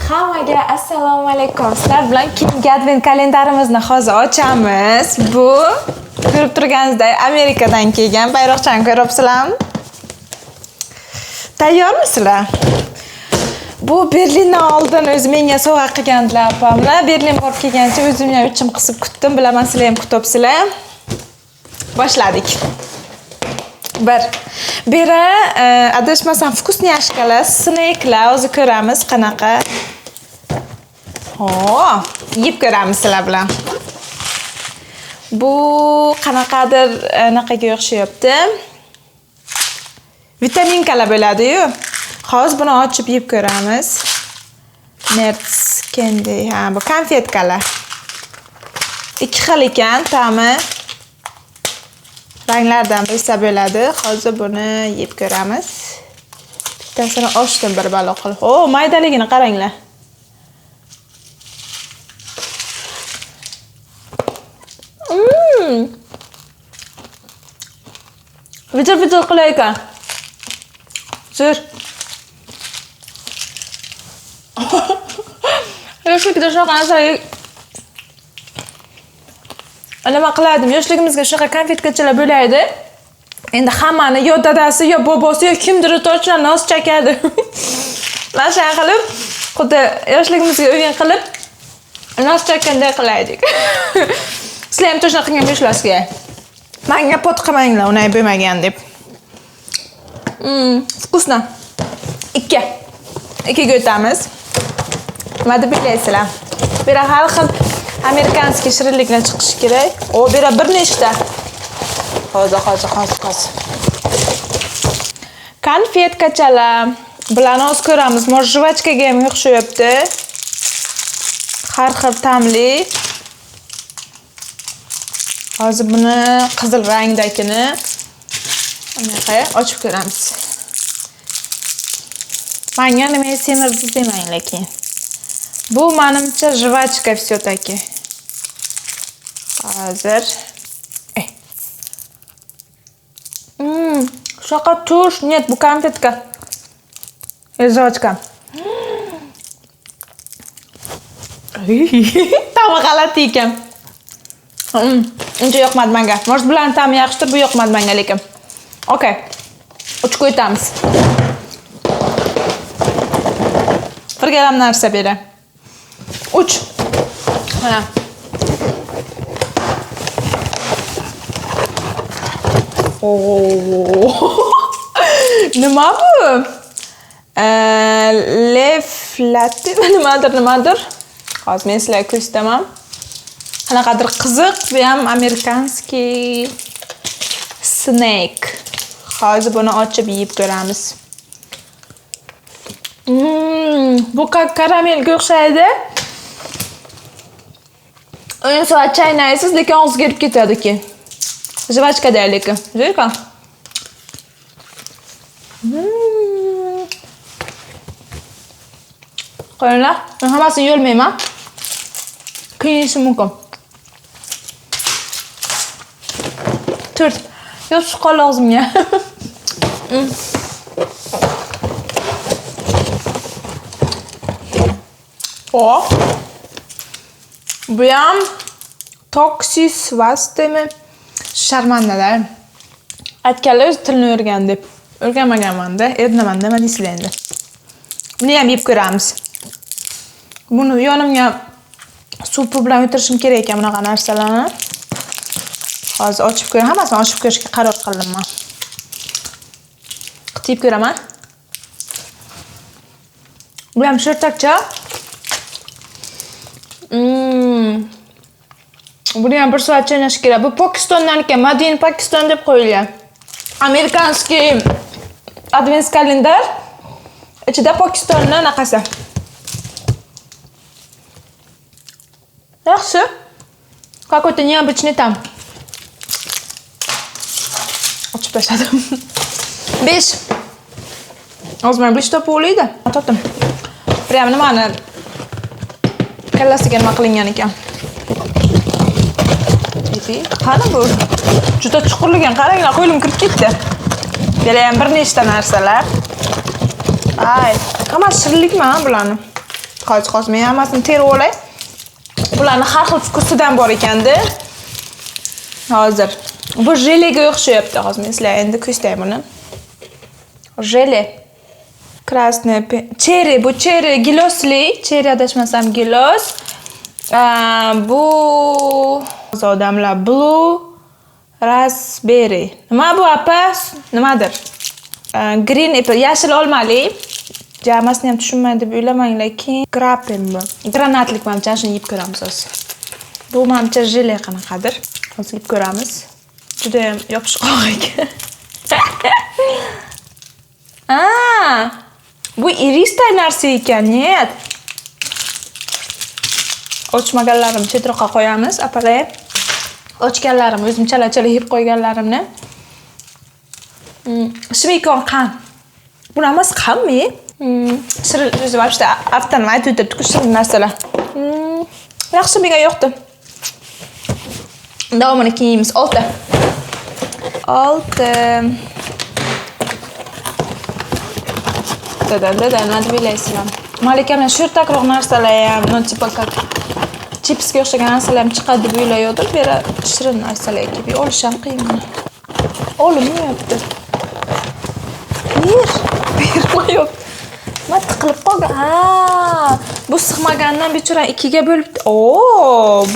Hammaga assalomu alaykum. Sizlar bilan keyingi advent kalendarimizni hozir ochamiz. Bu ko'rib turganingizdek Amerikadan kelgan bayroqchani ko'ryapsizlarmi? Tayyormisizlar? Bu Berlindan oldin o'zi menga sovg'a qilgandilar opamlar. Berlin borib kelgancha o'zim ham ichim qisib kutdim. Bilaman sizlar ham kutyapsizlar. Boshladik. Biri adashmasam vkusnyashkalar, snake'lar o'zi ko'ramiz qanaqa. Yeb ko'ramiz sizlar bilan. Bu qanaqadir anaqaga o'xshayapti. Vitaminkalar bo'ladi-yu. Hozir buni ochib yeb ko'ramiz. Nerds candy, bu konfetkalar. Ikki xil ekan ta'mi. Ranglardan bilsa bo'ladi. Hozir buni yeb ko'ramiz. Bittasini ochdim bir balo qilib. Maydaligini qaranglar. Vitir qilar ekan. Zo'r. Yoshligida shunaqa narsalar nima qilardim? Yoshligimizga shunaqa konfetkachalar bo'lardi. Endi hammani yo dadasi, yo bobosi, yo kimdir tortlar nos chakardi. Mana shunday qilib, xuddi yoshligimizga o'yin qilib nos chakkanday qilardik. Sizlar ham to'shna qilgan bo'shlasizga. Menga pot qilmanglar, unay bo'lmagan deb. Vkusno. 2. 2 ga o'tamiz. Nima deb bilasizlar? Bir har xil amerikanskiy shirinliklar chiqishi kerak. Bera bir nechta. Hozir. Konfetkachalar bilan o'z ko'ramiz. Jvachkaga ham o'xshayapti. Har xil ta'mli. Hozir buni qizil rangdagini anaqa ochib ko'ramiz. Menga nima semirdi demang lekin. Bu menimcha jvachka все-таки. Hozir. Şaka tush, net bu konfetka. Jvachka. Ta'mi g'alati ekan. Uncha yoqmadi menga. Может, bilan ta'mi yaxshidir, bu yoqmadi menga lekin. Okay. 3 ga o'tamiz. Birgalam narsa bera. 3. Mana. Nima bu? Leflati nimadir? Hozir men sizlarga ko'rsataman. Qanaqadir qiziq, bu ham amerikanskiy snake. Hozir buni ochib yeb ko'ramiz. Bu karamelga o'xshaydi. O'yin soat chaynaysiz, lekin og'zga kirib ketadi keyin. Jvachkada lekin. Zo'rkan. Qaranglar, men hammasini yo'lmayman. Qiyinishi mumkin. 4. Yo'q, qol og'zimga. Bu ham Toxis Vastemi sharmandalar. Aytganlar o'z tilini o'rgan deb. O'rganmaganman-da, ernaman nima deysizlar endi. Buni ham yeb ko'ramiz. Buni yonimga sup bilan o'tirishim kerak ekan bunaqa narsalarni. Hozir ochib ko'raman, hammasini ochib ko'rishga qaror qildim men. Qitib ko'raman. Bu ham sho'rtakcha. Buni ham bir soat chaynash kerak. Bu Pokistondan ekan, Madin Pokiston deb qo'yilgan. Amerikanskiy advent kalendar. Ichida Pokistonning anaqasi. Yaxshi. Какой-то необычный там. Ochib tashladim. 5. Hozir men blishta bo'ladi. Topdim. Prям nimani kallasiga nima qilingan ekan. Qani bu? Juda chuqurligan, qaranglar, qo'lim kirib ketdi. Yana ham bir nechta narsalar. Ay, hammasi shirinlikmi bularni? Hozir men hammasini terib olay. Bularning har xil vkusidan bor ekanda. Hozir bu jelega o'xshayapti. Hozir men sizlarga endi ko'rsatay buni. Jele. Krasnoy cherry, bu cherry gilosli, cherry adashmasam gilos. Bu odamlar blue raspberry. Nima bu apa? Nimadir? Green apple, yashil olmali. Jamasini ham tushunmaydi deb o'ylamanglar. Keyin grapen bu. Granatlik menimcha shuni yeb ko'ramiz hozir. Bu menimcha jele qanaqadir. Hozir yeb ko'ramiz. Juda ham yopishqoq ekan. Bu irisday narsa ekan, net. Ochmaganlarim chetroqqa qo'yamiz, apalay. Ochganlarim o'zim chala-chala yeb qo'yganlarimni. Shmikon qan. Bu namas qanmi? Shirin o'zi vaqtda aftan aytib o'tiribdi, shirin narsalar. Yaxshi menga yoqdi. Davomini kiyimiz 6. 6. Nima deb o'ylaysizlar? Malikamdan sho'rtakroq narsalar ham, tipa chipsga o'xshagan narsalar ham chiqadi deb o'ylayotdim. Bera shirin narsalar kelib olisham qiyin. Olmayapti. Bermayapti. Nima tiqilib qolgan? Bu sig'magandan bechora 2 ga bo'libdi.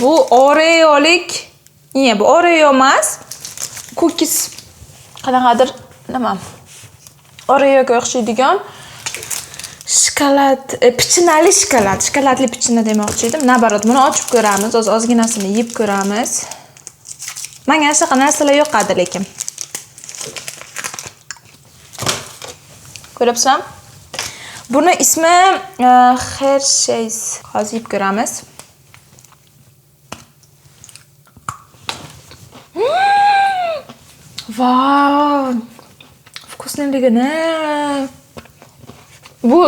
Bu Oreolik. Bu Oreo emas. Cookies qanaqadir nima? Oreoga o'xshaydigan shokolad, pichinali shokolad, shokoladli pichina demoqchi edim. Nabarot, buni ochib ko'ramiz, ozginasini yeb ko'ramiz. Menga shunaqa narsalar yoqadi lekin. Ko'ryapsizmi? Buni ismi Hershey's. Hozir yeb ko'ramiz. Vau! Vkusniligini. Bu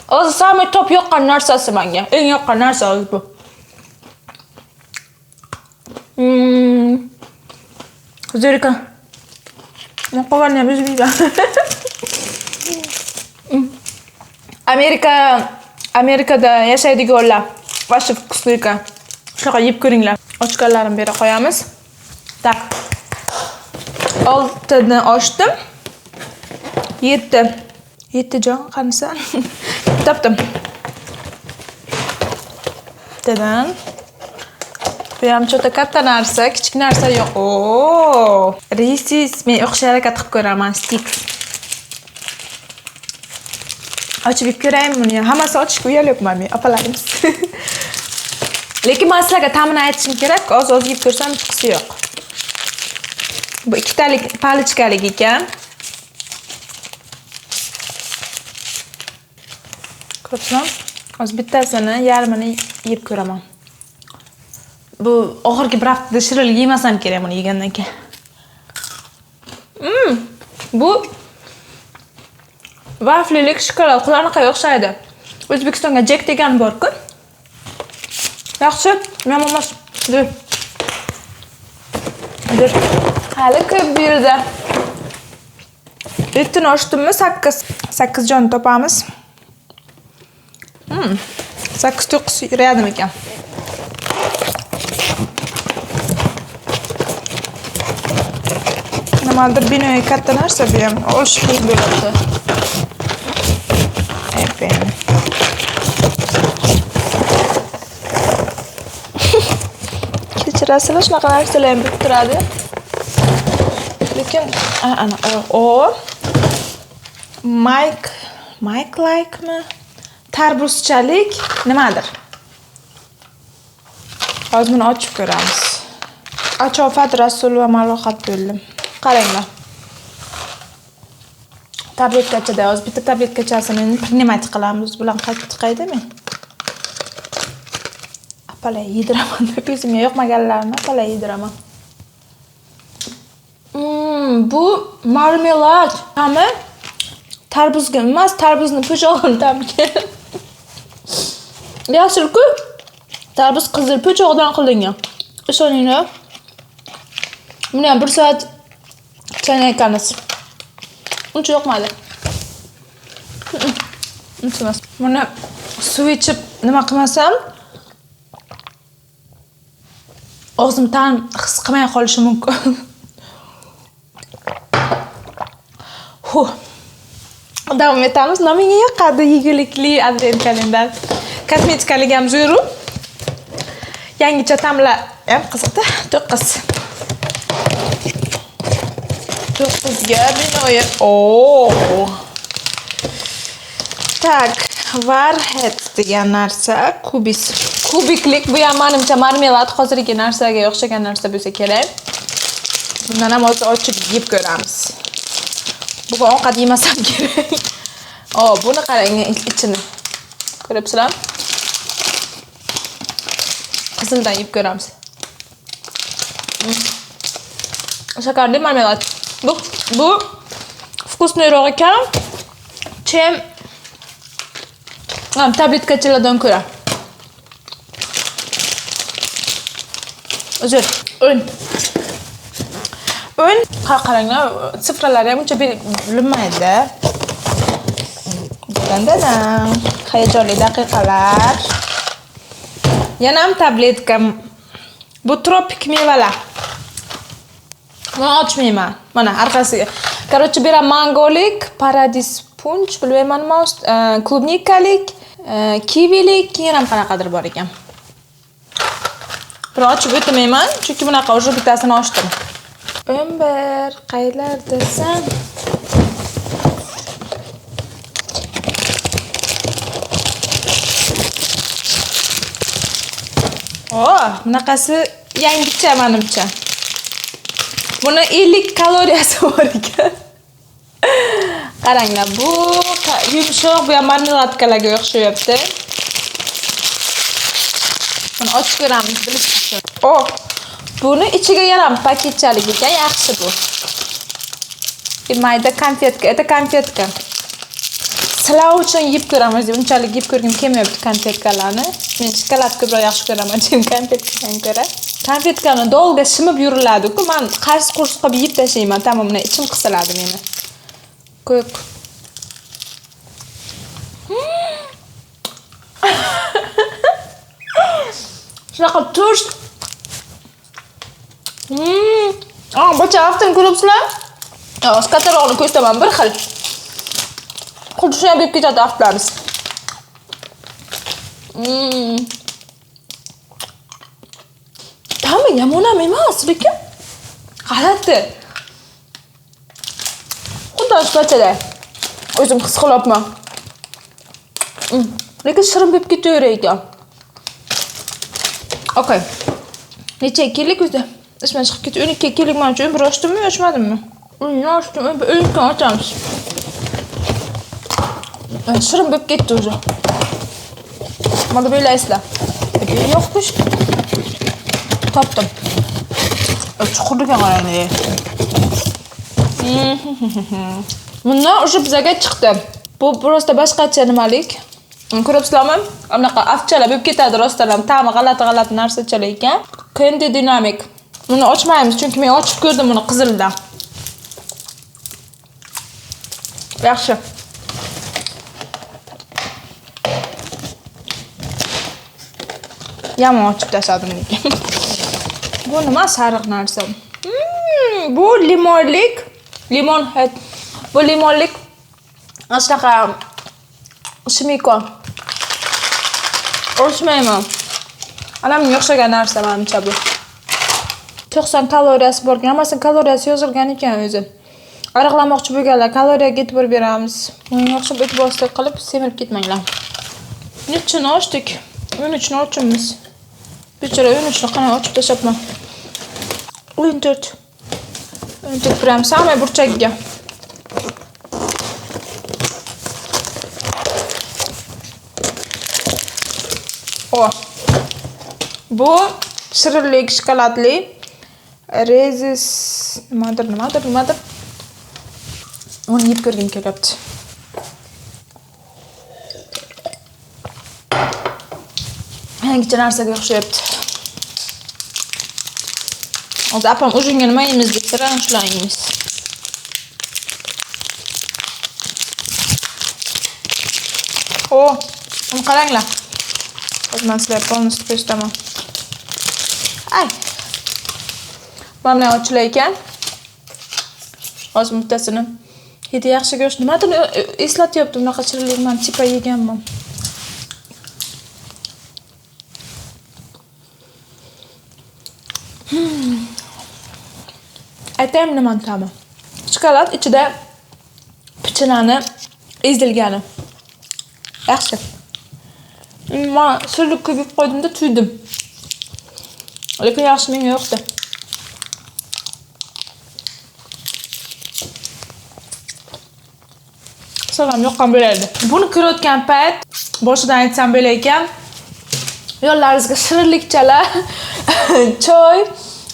hozir samay top yoqqan narsasi menga. Eng yoqqan narsa hozir bu. Zo'rika. Men qolganini ham o'zim yeyman. Amerikada yashaydiganlar vashi vkusnика. Shunaqa yeb ko'ringlar. Ochganlarim bera qo'yamiz. Tak. 6 ni ochdim. 7 jon qanisan? Topdim. Dedan. Bu ham cho'ta katta narsa, kichik narsa yo'q. Reese's men o'qish harakat qilib ko'raman, stick. Ochib ko'raymi buni? Hammasi ochishga uyalyapman men, opalarimiz. Lekin men sizlarga ta'mini aytishim kerak, oz-oz yeb ko'rsam chiqisi yo'q. Bu ikkitalik palichkalik ekan. Ko'rsam, hozir bittasini, yarmini yeb ko'raman. Bu oxirgi bir haftada shirinlik yemasam kerak buni yegandan keyin. Bu vaflilik shokolad qulaniqa o'xshaydi. O'zbekistonga Jack degan bor-ku. Yaxshi, men emas. Dur. Hali ko'p bu yerda. Etini ochdimmi? 8 jon topamiz. 8-9 yuradim ekan. Nimadir binoyi katta narsa bu ham olish qiyin bo'ladi. Kechirasizlar, shunaqa narsalar ham bo'lib turadi. Lekin ana Mike like-mi? Tarbuzchalik nimadir? Hozir buni ochib ko'ramiz. Achofat Rasulova malohat bo'ldim. Qaranglar. Tabletkachada hozir bitta tabletkachasini pnevmatik qilamiz, bilan qaytib chiqaydimi? Apalay yediraman deb o'zimga yoqmaganlarni apalay yediraman. Bu marmelad. Ta'mi tarbuzga emas, tarbuzni po'chog'ini ta'miga. Yashil-ku. Tarbuz qizil po'chog'idan qilingan. Ishoninglar. Buni ham 1 soat chaynaykanmiz. Uncha yoqmadi. Uncha emas. Buni suv ichib nima qilmasam og'zim ta'm his qilmay qolishi mumkin. Davom etamiz. Menga yoqadi yegulikli advent kalendar. Kosmetikalik ham zo'ru. Yangicha ta'mlar ham qiziqda. 9. 9ga binoyi. Tak, Warhead degan narsa, kubiklik. Bu ham menimcha marmelad hozirgi narsaga o'xshagan narsa bo'lsa kerak. Bundan ham hozir ochib yeb ko'ramiz. Bugun ovqat yemasam kerak. Buni qarang ichini. Ko'ryapsizlarmi? Qizildan yeb ko'ramiz. Shakarli marmelad. Bu vkusniyroq ekan. Chem tabletkachalardan ko'ra. Uzr, o'yin. Qaranglar, sifralari ham uncha bilinmaydi. Dandadan, hayajonli daqiqalar. Yana ham tabletka. Bu tropik mevalar. Buni ochmayman. Mana orqasiga. Короче, bera mangolik, paradis punch, bilmayman nima, klubnikalik, kivilik, yana ham qanaqadir bor ekan. Bir ochib o'tmayman, chunki bunaqa o'sha bittasini ochdim. Umber, qayerlardasan? Bunaqasi yangicha menimcha. Buni 50 kaloriyasi bor ekan. Qaranglar, bu yumshoq, bu ham marmeladkalarga o'xshayapti. Buni ochib ko'ramiz, bilish uchun. Buni ichiga yaram paketchalik ekan, yaxshi bu. Mayda konfetka, это konfetka. Sizlar uchun yeb ko'ramiz, unchalik yeb ko'rgim kelmayapti konfetkalarni. Men shokolad ko'proq yaxshi ko'raman, konfetkadan ko'ra. Konfetkani dolga shimib yuriladi-ku, men qars-qurs qilib yeb tashlayman, tamomini ichim qisiladi meni. Ko'k. Shunaqa tursh. Bacha aftin ko'ribsizlar? Skatarog'ni ko'rsaman, bir xil. Xuddi shunday bo'lib ketadi aftlarimiz. Ta'mi yomon emas, lekin g'alati. Xuddi ashulachaday. O'zim his qilyapman. Lekin shirin bo'lib ketaverar ekan. Okay. Necha kelik o'zi? Isman chiqib ketdi. 12 kelik men uchun bir ochdimmi, ochmadimmi? Uni ochdim, o'yinkan ochamiz. Shirin bo'lib ketdi o'zi. Mana bo'ylaysizlar. Yo'qmish. Topdim. Chuqurlikka qarang. Bundan o'sha bizaga chiqdi. Bu prosta boshqacha nimalik. Ko'ryapsizlarmi? Anaqa afchalar bo'lib ketadi rostdan ham. Ta'mi g'alati narsachalar ekan. Candy Dynamic. Buni ochmaymiz, chunki men ochib ko'rdim buni qizildan. Yaxshi. Yomon ochib tashladim lekin. Bu nima sariq narsa? Bu limonlik. Limon head. Bu limonlik. Ashlaqa shimikon. Ochmayman. Anamga o'xshagan narsa menimcha bu. 90 kaloriyasi bor. Hammasini kaloriyasi yozilgan ekan o'zi. Ariqlamoqchi bo'lganlar kaloriyaga e'tibor beramiz. Bunga o'xshab e'tiborsizlik qilib semirib ketmanglar. Nechini ochdik? 13ni ochimiz. Bechora 13ni qanday ochib tashlabman. 14. 14 gram samay burchagiga. Bu shirinlik shokoladli Reese's nimadir. Uni yeb ko'rgim kelyapti. Yangicha narsaga o'xshayapti. Hozir apam o'zingga nima yeymiz deb shular yeymiz. Bunu qaranglar. O'zman sizlar polностью ko'rsataman. Ay. Mana bunday ochilar ekan. Hozir muttasini hidi yaxshi go'sht. Nimadir eslatyapti bunaqa chirinlik men chipa yeganman. Aytaymi nimani ta'mi? Shokolad ichida pichinani ezilgani. Yaxshi. Men surlik ko'pib qo'ydimda tuydim. Lekin yaxshi menga yo'qdi. So'ram yoqqan bo'lardi. Buni ko'rayotgan payt boshidan aytsam bo'lar ekan. Yo'llaringizga shirinlikchalar, choy,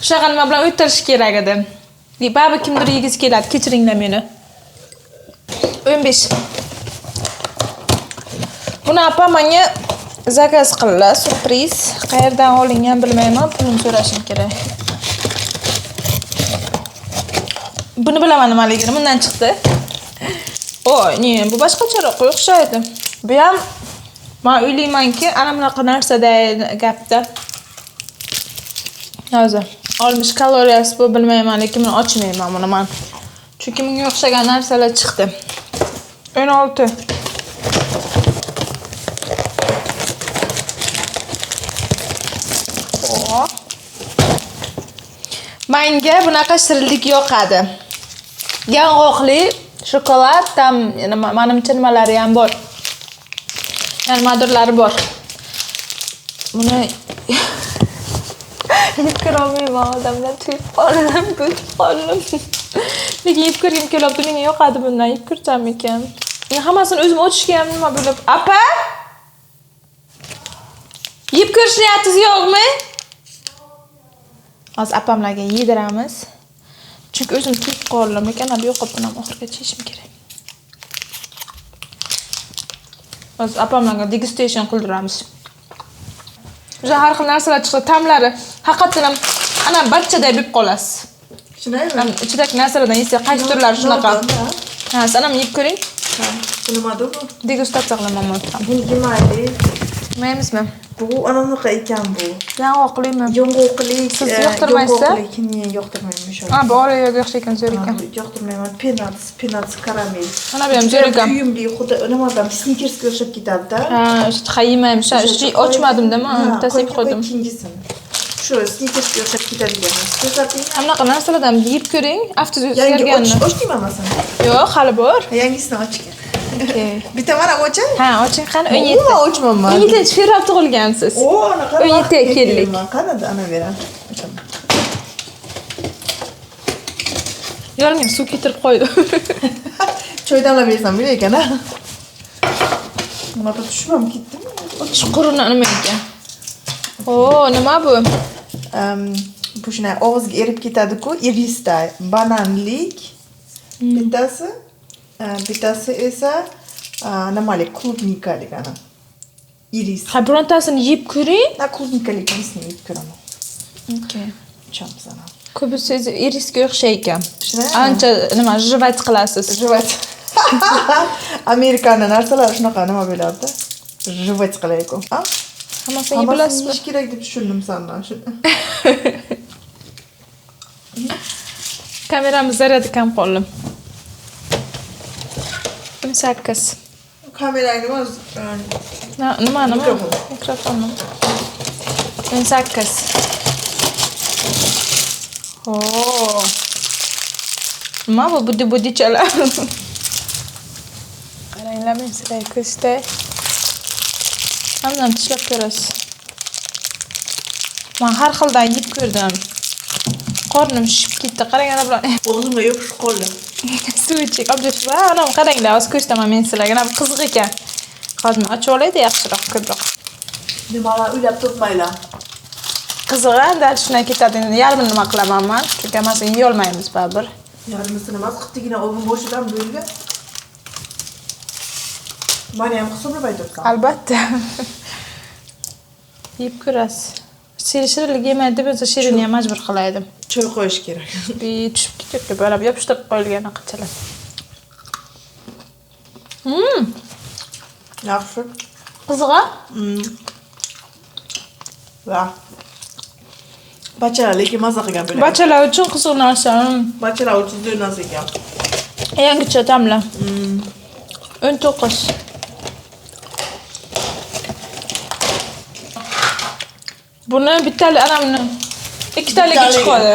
shunaqa nima bilan o'tirish kerak edi. Baribir kimdir yegisi keladi, kechiringlar meni. 15. Buni apam menga zakaz qildilar, surpriz. Qayerdan olingan bilmayman, pulini so'rashim kerak. Buni bilaman nimaligini, bundan chiqdi. Ne, bu boshqacharoq o'xshaydi. Bu ham men o'ylaymanki, ana bunaqa narsada gapda. Hozir olmish kaloriyasi bu bilmayman, lekin men ochmayman buni men. Chunki menga o'xshagan narsalar chiqdi. 16. Menga bunaqa shirinlik yoqadi. Yong'oqli shokolad tam menimcha nimalari ham bor. Yani madurlari bor. Buni yeb ko'rolmayman, odamlar tuyib qoldim, butib qoldim. Lekin yeb ko'rgim kelyapti, menga yoqadi bundan, yeb ko'rsam ekan. Men hammasini o'zim ochishga ham nima bo'lib. Apa? Yeb ko'rish niyatingiz yo'qmi? Hozir apamlarga yediramiz. Chunki o'zim tuyib qoldim, lekin bu yo'qib buni oxirigacha yeyishim kerak. Hozir apamlarga degustation qildiramiz. Juda har xil narsalar chiqdi, ta'mlari haqiqatan ham ana bachchaday bo'lib qolasiz. Shunaymi? Ichidagi narsalardan yesa qaysi turlari shunaqa. Ha, sen ham yeb ko'ring. Ha, nimada bu? Degustatsiya qilaman. Buni yemaydi. Yemaymizmi? Bu anaqa ekan bu. Yong'oqlimi? Yong'oqli. Siz yoqtirmaysiz? Men yoqtirmayman shu. Ha, bu oraya yaxshi ekan, zo'r ekan. Yoqtirmayman. Peanuts karamel. Mana bu ham zo'r ekan. Kuyimli, xuddi nimadan Snickersga o'xshab ketadi-da. Ha, shu yemayman. Shu ochmadim-da, men bittasi yeb qo'ydim. Shu Snickersga o'xshab ketadigan. Ko'rsating. Anaqa narsalardan yeb ko'ring, after Yangi o'zgarganini. ochdingmi masalan? Yo'q, hali bor. Yangisini ochgan. Okay. Bitta mana oching. Ha, oching qani 17. Umuman ochmayman. 17 fevral tug'ilgansiz. O, anaqa. 17 keldik. Qanada ana beram. Yo'lga suv keltirib qo'ydi. Choy damlab bersam bo'lar ekan-a. Nima tushmam ketdimi? Chuqurni nima ekan? O, nima bu? Bu shunday og'izga erib ketadi-ku, irisda bananlik. Bittasi esa nimalik klubnikalik ana. Iris. Ha, birontasini yeb ko'ring. Na klubnikalik irisni yeb ko'raman. Okay. Chomsa ana. Ko'pisi irisga o'xshaykan. Shunday. Ancha nima, jvat qilasiz. Jvat. Amerikani narsalar shunaqa nima bo'ladi? Jvat qilayku. Ha? Hammasini bilasizmi? Yeyish kerak deb tushundim sandan. Kameramiz zaryadi kam qoldim. 18. Kamerangni o'z Nima? Mikrofonni. 18. Oh. Nima bu buddi-buddichalar? Qaranglar, men sizlarga ko'rsatay. Hamdan tishlab ko'rasiz. Men har xildan yeb ko'rdim. Qornim shishib ketdi. Qaranglar bilan. O'zimga yopish qoldi. Suv iching. Objesh va ana qaranglar, hozir ko'rsataman men sizlarga. Mana qiziq ekan. Hozir men ochib olaydi yaxshiroq, ko'proq. Nimalar o'ylab turmaylar. Qizig'i, dal shunday ketadi. Yarmini nima qilaman men? Chunki hammasini yeya olmaymiz baribir. Yarmisini emas, qittigina o'g'lim boshidan bo'lgan. Meni ham hisoblab aytibsan. Albatta. Yeb ko'rasiz. Shirinlik yemaydi deb o'zi shirinni ham majbur qilaydim. Choy qo'yish kerak. Tushib ketibdi, bo'lib yopishtirib qo'yilgan aqchalar. Yaxshi. Qizig'i? Va. Bachalar lekin maza qilgan bo'ladi. Bachalar uchun qiziq narsa. Bachalar uchun zo'r narsa ekan. Yangicha ta'mlar. 19. Buni bittalik anamni ikkitaligi chiqadi.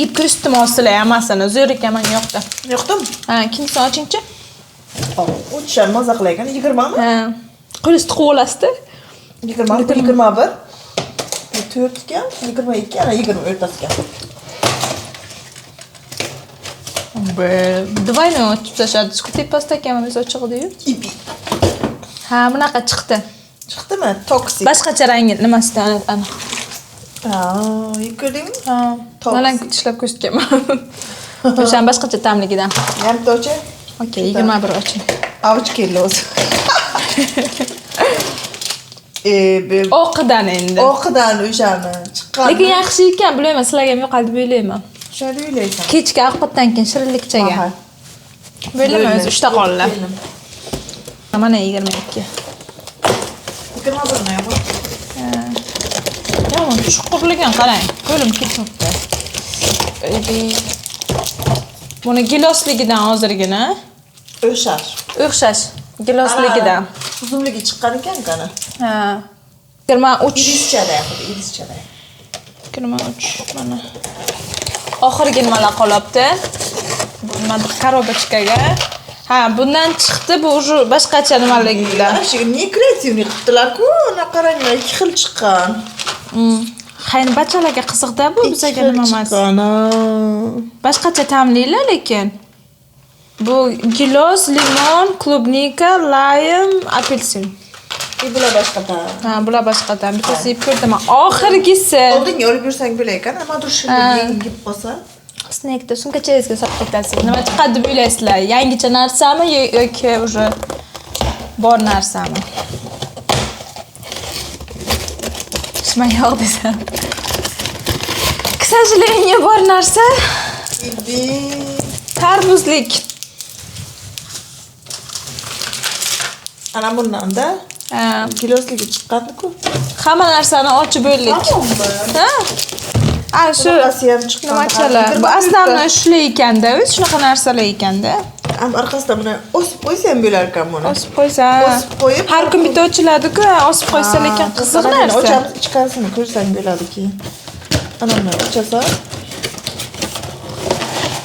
Yeb ko'rsatdim hozirlar hammasini. Zo'r ekan menga yoqdi. Yoqdimi? Ha, ikkinchisini ochingchi. O'tishar maza qilar ekan. 20 mi? Ha. Qo'lingizni tiqib olasizda. 20 mi? 21. 4 ekan, 22, ana 20 o'rtasiga. Двойной ochib tashladi. Tepasida ekan, biz ochiqdi-yu. Ipi. Ha, bunaqa chiqdi. Chiqdimi? Toksik. Boshqacha rangi nimasidan ana. Ko'rdingmi? Ha, mana tishlab ko'rsatganman. O'shan boshqacha ta'mligidan. Yarimta ochi. Okey, 21 oching. Avch kelloz. Oqidan endi. Oqidan o'shani chiqqan. Lekin yaxshi ekan, bilmayman, sizlarga ham yoqadi deb o'ylayman. Shuni o'ylaysan. Kechki ovqatdan keyin shirinlikchaga. Bo'ladimi o'zi 3 ta qoldi. Mana 22. 21 yo'q. Yomon chuqurligan qarang. Qo'lim ketmoqda. Buni gilosligidan hozirgina o'xshash. Gilosligidan. Uzunligi chiqqan ekan qani. Ha. 23. Idishchada. 23 mana. Oxirgi nimalar qolibdi? Mana korobachkaga. Ha, bundan chiqdi, bu уже boshqacha nimaligida. Ne kreativni qildilar-ku, ana qaranglar, 2 xil chiqqan. Qayni bachalarga qiziqda bu bizga nima emas. Boshqacha ta'mlilar lekin. Bu gilos, limon, klubnika, lime, apelsin. Bular boshqadan. Ha, bular boshqadan. Bittasi yeb ko'rdim. Oxirgisi. Oldinga olib yursang bo'lar-ekan, amadur shirinlik yeb qolsa. Snackda sumkachangizga solib ketasiz. Nima chiqadi deb o'ylaysizlar? Yangicha narsami yoki уже bor narsami? Shima yo'q desam. К сожалению, bor narsa tarvuzlik. Ana bundan-da gilosligi chiqqandi-ku. Hamma narsani ochib bo'ldik. Ha? A shu ham chiqqan. nimachalar. Bu aslamni shular ekanda, shunaqa narsalar ekanda. Am orqasida buni o'sib qo'ysa ham bo'lar ekan buni. Osib qo'ysa. Osib qo'yib, har kun bitta ochiladi-ku, osib qo'ysa lekin qiziq narsa. Ochamiz, ichkarisini ko'rsang bo'ladi keyin. Ana buni ochasan.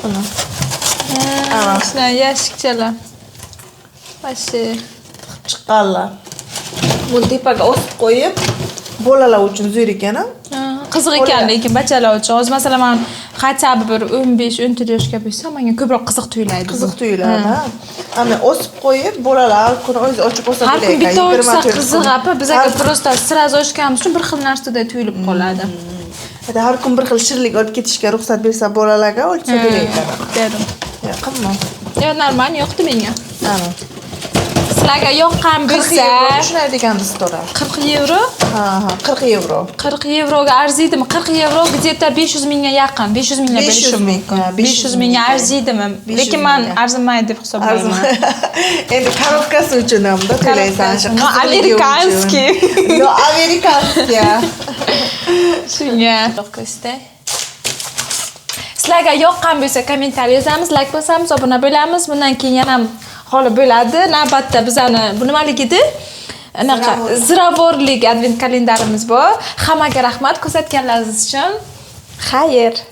Ana. Shunday yashikchalar. Vashi chiqqanlar. Buni tepaga osib qo'yib, bolalar uchun zo'r ekan-a? qiziq ekan lekin bachalar uchun. Hozir masalan men хотя бы bir 15-14 yoshga bo'lsam, menga ko'proq qiziq tuyulaydi. Qiziq tuyuladi, ha. Ana osib qo'yib, bolalar har kun o'zi ochib olsa har bo'lar kun ekan. bitta ochsa qiziq, apa bizga просто сразу ochganimiz uchun bir xil narsada tuyulib qoladi. Har kun bir xil shirinlik olib ketishga ruxsat bersa bolalarga olsa bo'lar ekan. Dedim. Yoqimmi? Yo, normal, yoqdi menga. Ana. Sizlarga yoqqan bo'lsa, shunday degandi stora. 40 euro. Ha, 40 euro. 40 euroga arziydimi? 40 euro где-то 500 mingga yaqin. 500 mingga berishim mumkin. 500 mingga arziydimi? Lekin men arzimaydi deb hisoblayman. Endi korobkasi uchun ham da to'laysan. No, amerikanskiy. No, amerikanskiy. Shunga to'qisda. Sizlarga yoqqan bo'lsa kommentariy yozamiz, like bosamiz, obuna bo'lamiz. Bundan keyin yana holi bo'ladi. Navbatda bizani bu nimaligidi? Anaqa ziravorlik advent kalendarimiz bor. Hammaga rahmat ko'rsatganlaringiz uchun. Xayr.